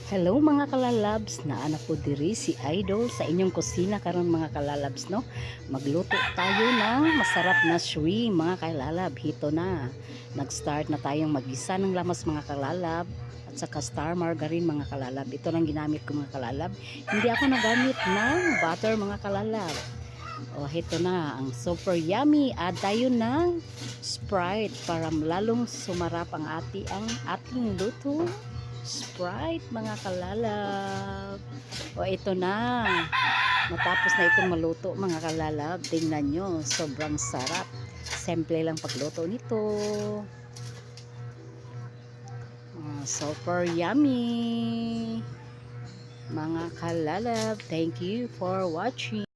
Hello mga kalalabs, naana po diri si Idol sa inyong kusina karon mga kalalabs no. Magluto tayo ng masarap na shrimp mga kalalab. Hito na. Nag-start na tayong magisa ng lamas mga kalalab at saka star margarine mga kalalab. Ito lang ginamit ko mga kalalab. Hindi ako nagamit ng butter mga kalalab. O hito na ang super yummy. Add tayo ng Sprite para lalong sumarap ang ating luto. Sprite mga kalalab. O ito na. Matapos na itong maluto mga kalalab. Tingnan nyo. Sobrang sarap. Simple lang pagluto nito. Super yummy. Mga kalalab. Thank you for watching.